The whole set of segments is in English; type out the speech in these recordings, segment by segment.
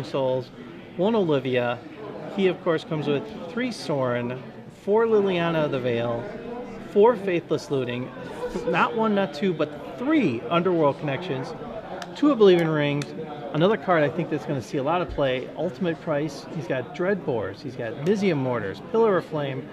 Souls, 1 Olivia. He, of course, comes with 3 Soren, 4 Liliana of the Veil, 4 Faithless Looting, not 1, not 2, but 3 Underworld Connections, 2 Oblivion Rings, another card I think that's going to see a lot of play, Ultimate Price. He's got Dreadbores, he's got Mizium Mortars, Pillar of Flame,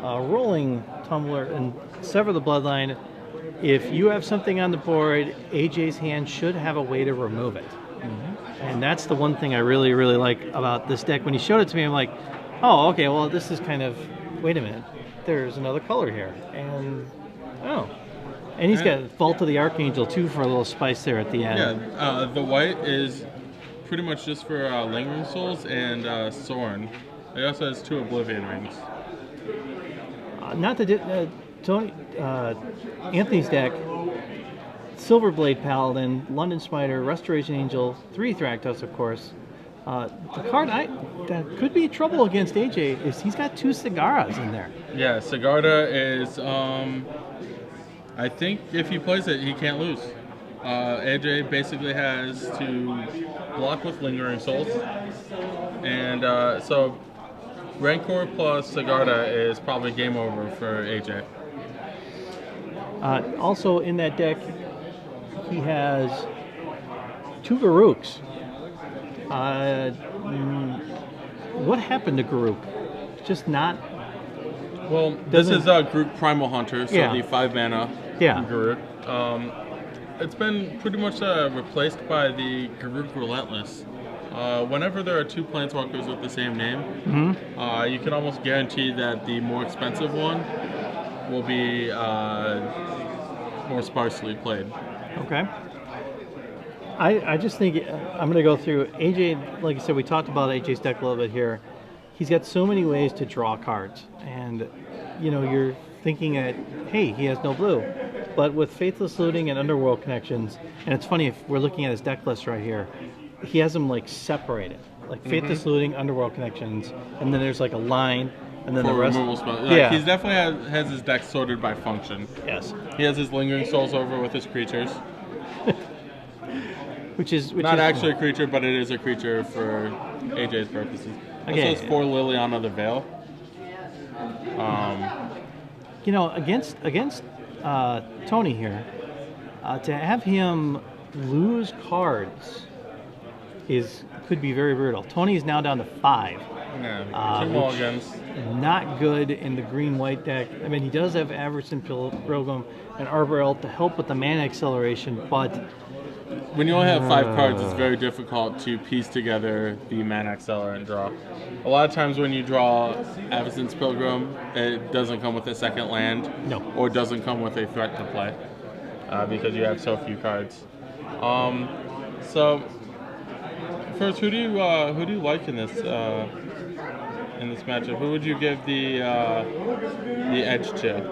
Rolling Tumbler, and Sever the Bloodline. If you have something on the board, AJ's hand should have a way to remove it. And that's the one thing I really, really like about this deck. When he showed it to me, I'm like, oh, okay, well, this is kind of, wait a minute, there's another color here. And, oh. And he's got Vault of the Archangel, too, for a little spice there at the end. Yeah, the white is pretty much just for Lingering Souls and Soren. He also has 2 Oblivion Rings. Not the Anthony's deck, Silverblade Paladin, London Smiter, Restoration Angel, 3 Thragtusk, of course. The card that could be trouble against AJ is he's got 2 Cigaras in there. Yeah, Sigarda is, I think if he plays it, he can't lose. AJ basically has to block with Lingering Souls. And so Rancor plus Sigarda is probably game over for AJ. Also in that deck, he has 2 Garuks. What happened to Garuk? Just not... Well, this is Garuk Primal Hunter, so the 5 mana Garuk. It's been pretty much replaced by the Garuk Relentless. Whenever there are 2 Planeswalkers with the same name, you can almost guarantee that the more expensive one will be more sparsely played. Okay. I just think I'm going to go through AJ. Like I said, we talked about AJ's deck a little bit here. He's got so many ways to draw cards, and you know, you're thinking that, hey, he has no blue, but with Faithless Looting and Underworld Connections, and it's funny, if we're looking at his deck list right here, he has them like separated, like Faithless Looting, Underworld Connections, and then there's like a line, and then the rest. Yeah, he's definitely has his deck sorted by function. Yes. He has his Lingering Souls over with his creatures. which is not actually a creature, but it is a creature for AJ's purposes. Okay. Also has 4 Liliana of the Veil. You know, against Tony here, to have him lose cards could be very brutal. Tony is now down to 5. Yeah, 2 mulligans. Not good in the green-white deck. I mean, he does have Averson Pilgrim and Arborel to help with the mana acceleration, but when you only have 5 cards, it's very difficult to piece together the mana accelerant draw. A lot of times when you draw Avison's Pilgrim, it doesn't come with a second land, or doesn't come with a threat to play, because you have so few cards. So, first, who do you like in this matchup? Who would you give the edge to?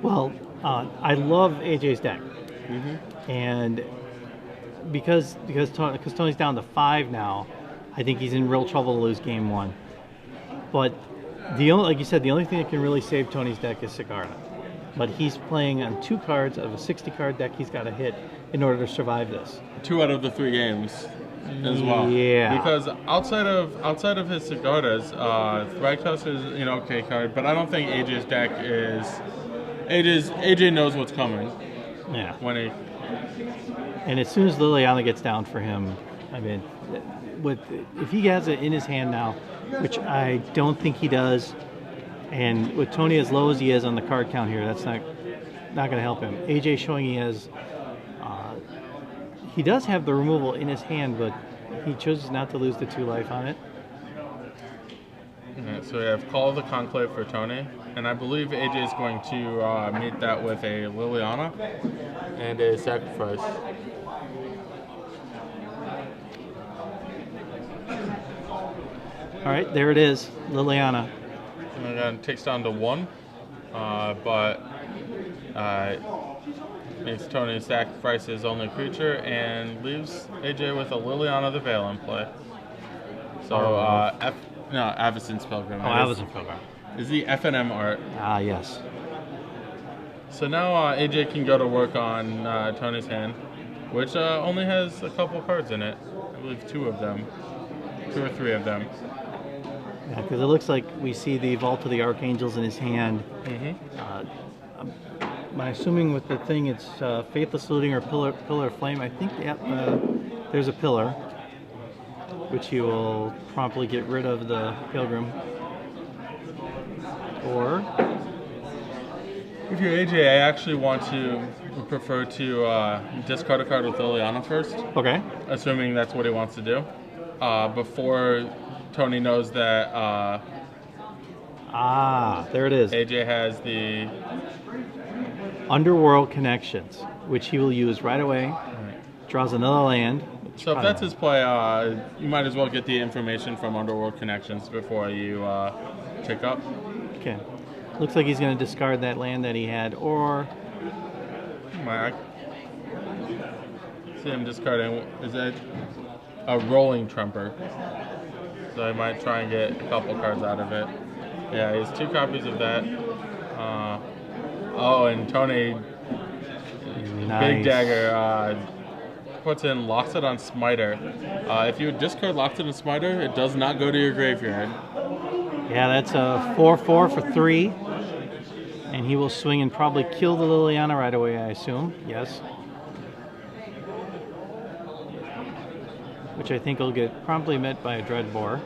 Well, I love AJ's deck, and because Tony's down to 5 now, I think he's in real trouble to lose game 1. But like you said, the only thing that can really save Tony's deck is Sigarda. But he's playing on 2 cards of a 60-card deck he's got to hit in order to survive this. 2 out of the 3 games as well. Yeah. Because outside of his Sigardas, Thragtusk is an okay card, but I don't think AJ's deck is. AJ knows what's coming. Yeah. And as soon as Liliana gets down for him, I mean, if he has it in his hand now, which I don't think he does, and with Tony as low as he is on the card count here, that's not going to help him. AJ showing he does have the removal in his hand, but he chooses not to lose the 2 life on it. Right, so we have Call of the Conclave for Tony, and I believe AJ is going to meet that with a Liliana and a Sacrifice. All right, there it is, Liliana. And again, takes down to 1, but makes Tony sacrifice his only creature and leaves AJ with a Liliana of the Veil in play. So, Avison's Pilgrim. Oh, Avison's Pilgrim. Is the FNM art. Ah, yes. So now AJ can go to work on Tony's hand, which only has a couple cards in it. I believe 2 of them. 2 or 3 of them. Yeah, because it looks like we see the Vault of the Archangels in his hand. I'm assuming with the thing it's Faithless Looting or Pillar of Flame. I think there's a pillar, which he will promptly get rid of the Pilgrim. Or if you're AJ, I actually would prefer to discard a card with Liliana first. Okay. Assuming that's what he wants to do. Before Tony knows that... there it is. AJ has the... Underworld Connections, which he will use right away. Draws another land. So if that's his play, you might as well get the information from Underworld Connections before you pick up. Okay. Looks like he's going to discard that land that he had, or... I see him discarding. Is that a Rolling Trumper? So I might try and get a couple cards out of it. Yeah, he has 2 copies of that. And Tony, nice. Big Dagger, puts in Locks It on Smiter. If you discard Locks It on Smiter, it does not go to your graveyard. Yeah, that's a 4/4 for 3. And he will swing and probably kill the Liliana right away, I assume. Yes. Which I think will get promptly met by a Dreadbore.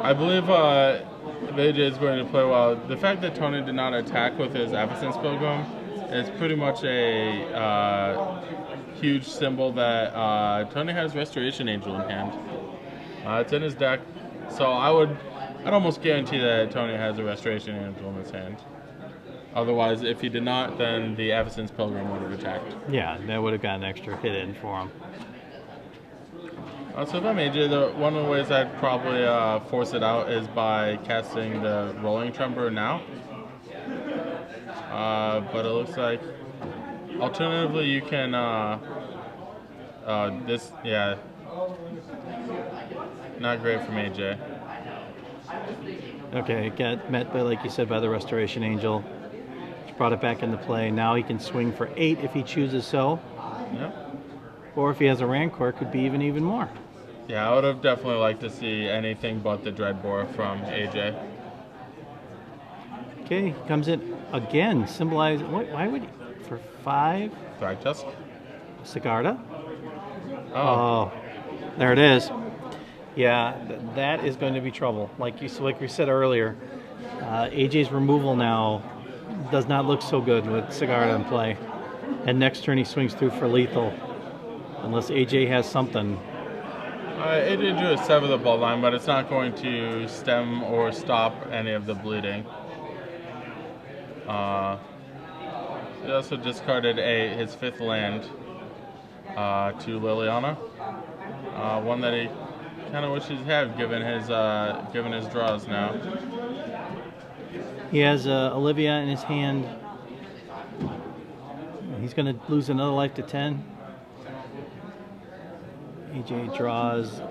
I believe AJ is going to play well. The fact that Tony did not attack with his Avacyn's Pilgrim is pretty much a huge symbol that Tony has Restoration Angel in hand. It's in his deck, so I'd almost guarantee that Tony has a Restoration Angel in his hand. Otherwise, if he did not, then the Avacyn's Pilgrim would have attacked. Yeah, that would have got an extra hit in for him. So if I'm AJ, one of the ways I'd probably force it out is by casting the Rolling Trumper now. But it looks like, alternatively, you can, not great from AJ. Okay, got met by, like you said, by the Restoration Angel. Brought it back into play. Now he can swing for 8 if he chooses so. Yep. Or if he has a Rancor, it could be even more. Yeah, I would have definitely liked to see anything but the Dreadbore from AJ. Okay, comes in again, symbolize. Why would he? For 5? Thragtusk? Sigarda? Oh, there it is. Yeah, that is going to be trouble. Like we said earlier, AJ's removal now does not look so good with Sigarda in play. And next turn he swings through for lethal, unless AJ has something. AJ drew a Sever the Bloodline, but it's not going to stem or stop any of the bleeding. He also discarded his 5th land to Liliana. One that he kind of wishes he had given his draws now. He has Olivia in his hand. He's going to lose another life to 10. AJ draws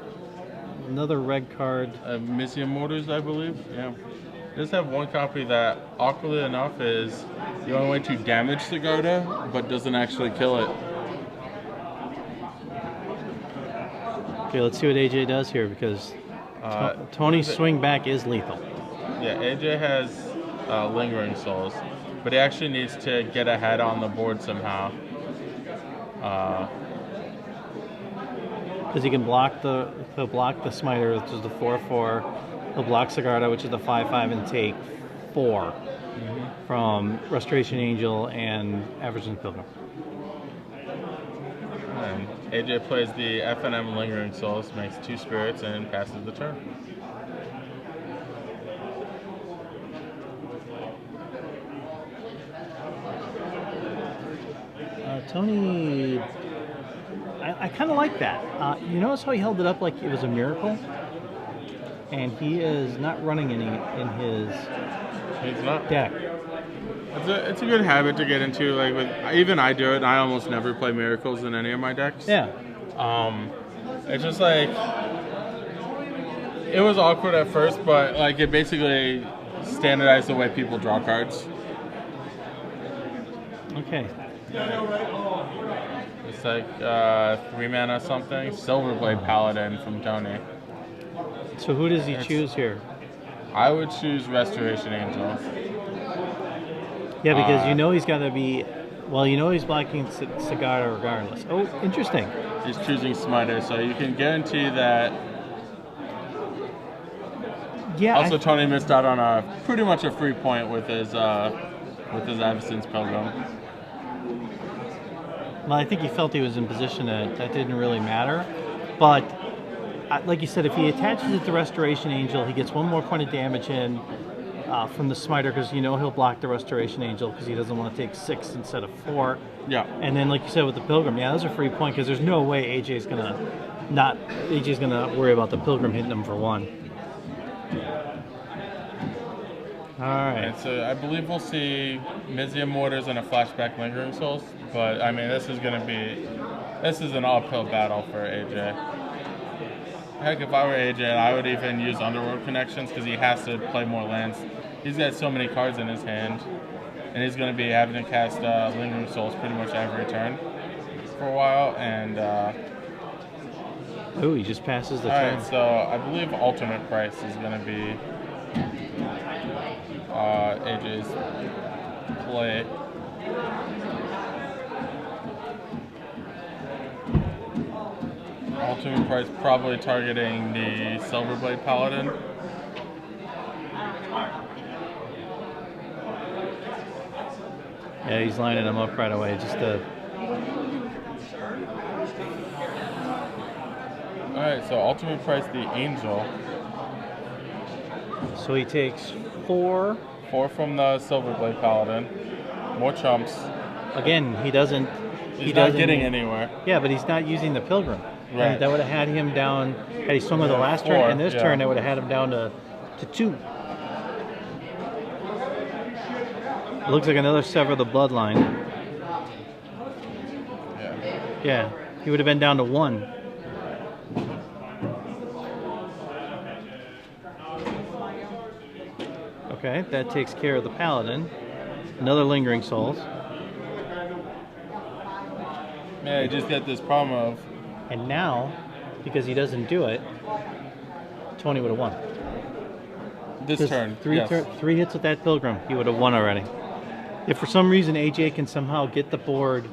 another red card. Missing Mortars, I believe. Yeah. Does have one copy that, awkwardly enough, is the only way to damage Sigarda, but doesn't actually kill it. Okay, let's see what AJ does here, because Tony's swing back is lethal. Yeah, AJ has Lingering Souls, but he actually needs to get ahead on the board somehow. Because he can block he'll block the Smiter, which is the 4/4. He'll block Sigarda, which is the 5/5, and take 4 from Restoration Angel and Avacyn's Pilgrim. And AJ plays the FNM Lingering Souls, makes 2 spirits, and passes the turn. Tony, I kind of like that. You notice how he held it up like it was a miracle? And he is not running any in his deck. It's a good habit to get into. Like even I do it, and I almost never play miracles in any of my decks. Yeah. It's just like it was awkward at first, but like it basically standardized the way people draw cards. Okay. It's like 3 mana something. Silverblade Paladin from Tony. So who does he choose here? I would choose Restoration Angel. Yeah, because you know he's got to be... Well, you know he's blocking Sacher regardless. Oh, interesting. He's choosing Smiter, so you can guarantee that... Yeah. Also, Tony missed out on pretty much a free point with his Avacyn's Pilgrim. Well, I think he felt he was in position that didn't really matter. But, like you said, if he attaches it to Restoration Angel, he gets 1 more point of damage in from the Smiter, because you know he'll block the Restoration Angel because he doesn't want to take 6 instead of 4. Yeah. And then, like you said, with the Pilgrim, yeah, that's a free point because there's no way AJ's gonna worry about the Pilgrim hitting him for 1. All right. So I believe we'll see Mizium Mortars and a Flashback Lingering Souls, but I mean this is an uphill battle for AJ. Heck, if I were AJ, I would even use Underworld Connections because he has to play more lands. He's got so many cards in his hand, and he's going to be having to cast Lingering Souls pretty much every turn for a while. And he just passes the turn. All right, so I believe Ultimate Price is going to be AJ's play. Ultimate Price probably targeting the Silverblade Paladin. Yeah, he's lining them up right away. Alright, so Ultimate Price the Angel. So he takes 4. 4 from the Silverblade Paladin. More chumps. Again, He's not getting anywhere. Yeah, but he's not using the Pilgrim. Right. And that would have had him down, had he swung on the last 4, turn and this turn, that would have had him down to 2. It looks like another Sever the Bloodline. Yeah, he would have been down to 1. Okay, that takes care of the Paladin. Another Lingering Souls. Yeah, you just get this problem of... And now, because he doesn't do it, Tony would have won. This turn, 3 hits with that Pilgrim, he would have won already. If for some reason AJ can somehow get the board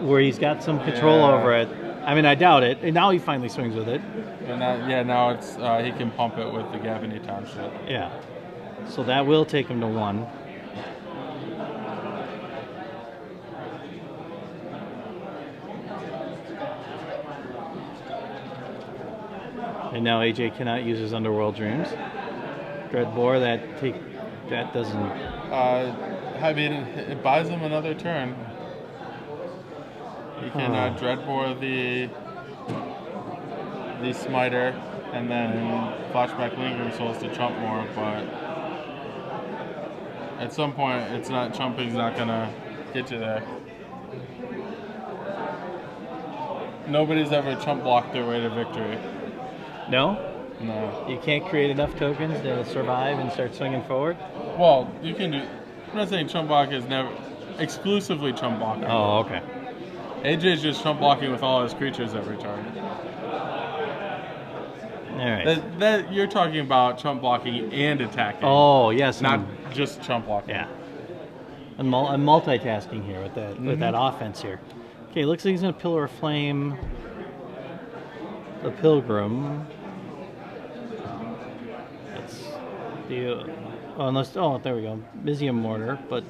where he's got some control over it, I mean, I doubt it. And now he finally swings with it. And now it's he can pump it with the Gavany Township. Yeah. So that will take him to 1. And now AJ cannot use his Underworld Dreams. Dreadbore, that doesn't... I mean, it buys him another turn. He can Dreadbore the Smiter and then Flashback Lingering Souls to chump more, but at some point, chumping's not gonna get you there. Nobody's ever chump blocked their way to victory. No? No. You can't create enough tokens to survive and start swinging forward? Well, you can do... I'm not saying chump block is never... exclusively chump blocking. Oh, okay. AJ's just chump blocking with all his creatures every turn. Alright. That you're talking about chump blocking and attacking. Oh, yes. Not just chump blocking. Yeah. I'm multitasking here with that offense here. Okay, looks like he's going to Pillar of Flame the Pilgrim. That's the... Oh, there we go. Mizium Mortar, but...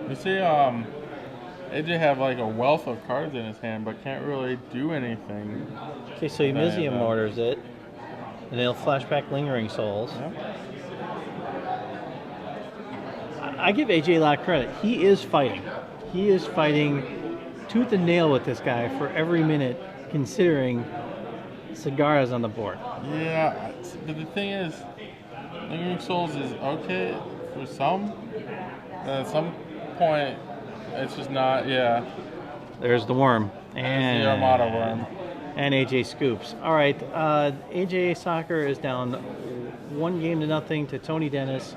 You see, AJ have like a wealth of cards in his hand, but can't really do anything. Okay, so he Mizium Mortars it, and they'll Flashback Lingering Souls. Yeah. I give AJ a lot of credit. He is fighting. He is fighting tooth and nail with this guy for every minute, considering Sagar's on the board. Yeah, but the thing is, Lingering Souls is okay for some, and at some point, it's just not, There's the worm. And the Armada worm. and AJ scoops. All right, AJ Sacher is down 1-0 to Tony Dennis.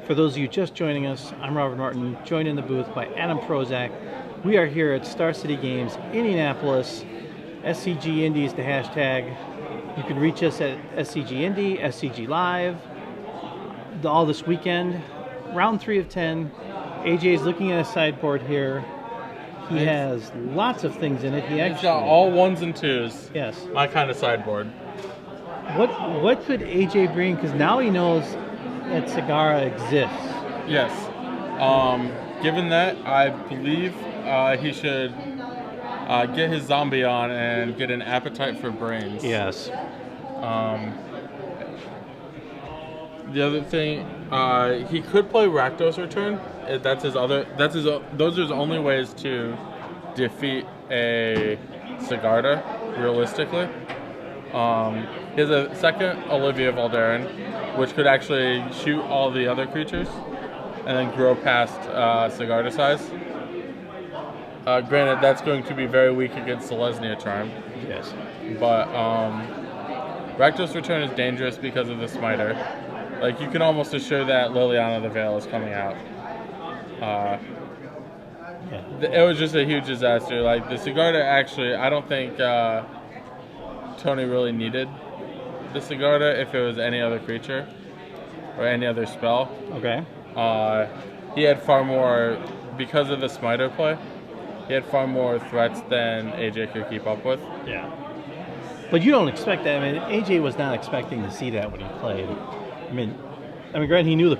For those of you just joining us, I'm Robert Martin, joined in the booth by Adam Prozac. We are here at Star City Games, Indianapolis. SCGINDY is the hashtag. You can reach us at SCGINDY, SCG Live, all this weekend. Round 3 of 10. AJ is looking at a sideboard here. He has lots of things in it. He's got all 1s and 2s. Yes. My kind of sideboard. What could AJ bring? Because now he knows that Sagara exists. Yes. Given that, I believe he should get his zombie on and get an appetite for brains. Yes. The other thing, he could play Rakdos Return. Those are his only ways to defeat a Sigarda, realistically. He has a second Olivia Valderin, which could actually shoot all the other creatures and then grow past Sigarda size. Granted, that's going to be very weak against Selesnya Charm. Yes. But Rakdos Return is dangerous because of the Smiter. Like, you can almost assure that Liliana the Veil is coming out. It was just a huge disaster. Like, the Sigarda actually, I don't think Tony really needed the Sigarda if it was any other creature or any other spell. Okay. He had far more, because of the Smiter play, he had far more threats than AJ could keep up with. Yeah. But you don't expect that. I mean, AJ was not expecting to see that when he played. I mean, granted, he knew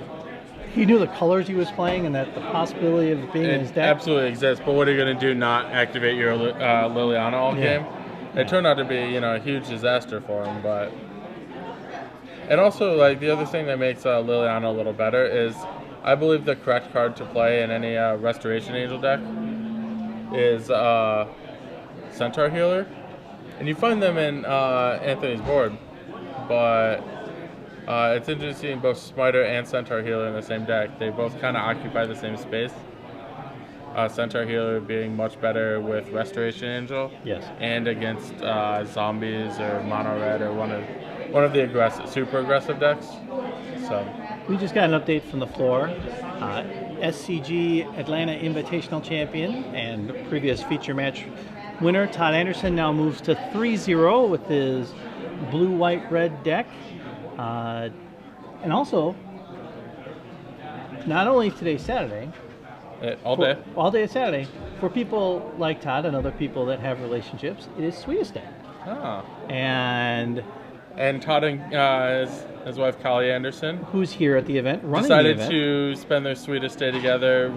the colors he was playing and that the possibility of being in his deck absolutely exists. But what are you going to do? Not activate your Liliana all game? It turned out to be, a huge disaster for him. But and also, like, the other thing that makes Liliana a little better is, I believe the correct card to play in any Restoration Angel deck is Centaur Healer, and you find them in Anthony's board, but it's interesting, both Smiter and Centaur Healer in the same deck. They both kind of occupy the same space. Centaur Healer being much better with Restoration Angel, yes, and against zombies or mono red or one of the super aggressive decks. So we just got an update from the floor. SCG Atlanta Invitational Champion and previous feature match winner Todd Anderson now moves to 3-0 with his blue-white-red deck. And also, not only today's Saturday, all day Saturday, for people like Todd and other people that have relationships, it is Sweetest Day. Ah. And Todd and his wife, Callie Anderson, who's here at the event, decided to spend their Sweetest Day together,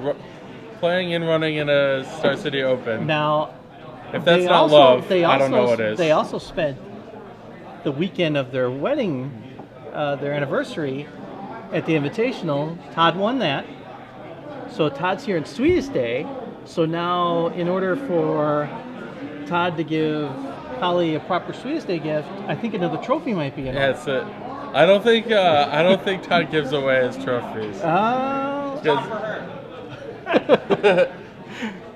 playing and running in a Star City Open. Now, if that's not love, I don't know what is. They also spent the weekend of their wedding, their anniversary, at the Invitational. Todd won that. So Todd's here in Sweetest Day. So now, in order for Todd to give Holly a proper Sweetest Day gift, I think another trophy might be in order. That's it. I don't think Todd gives away his trophies.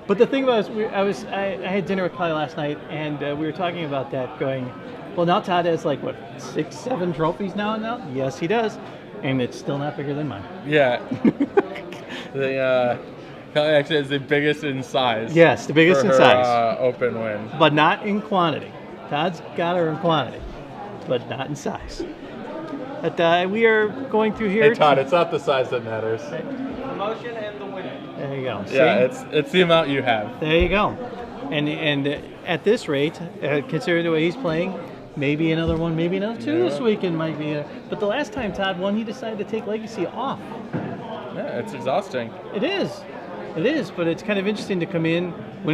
But the thing about it was, I had dinner with Holly last night, and we were talking about that, going, well, now Todd has like, what, 6-7 trophies now? Yes, he does. And it's still not bigger than mine. Yeah. Kelly actually is the biggest in size. Yes, the biggest in size. Open win. But not in quantity. Todd's got her in quantity, but not in size. But we are going through here. Hey, Todd, it's not the size that matters. The promotion and the winning. There you go. See? Yeah, it's the amount you have. There you go. And at this rate, considering the way he's playing, maybe another one, maybe another two this weekend might be. But the last time Todd won, he decided to take Legacy off. Yeah, it's exhausting. It is, but it's kind of interesting to come in when